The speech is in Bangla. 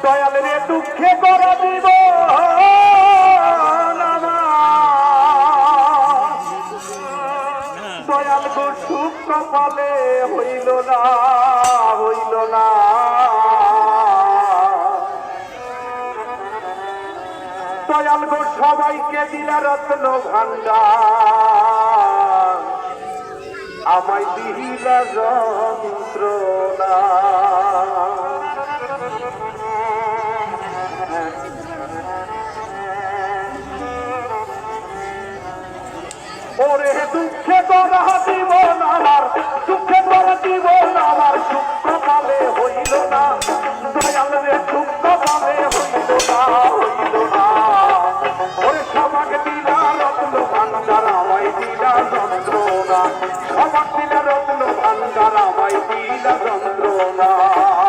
দয়াল রে দুঃখে করা দিব দয়াল গো সুখ কপালে হইল না হইল না দয়াল গো সবাইকে দিলা রত্ন ভান্ডার আমায় দিলা যন্ত্রণা।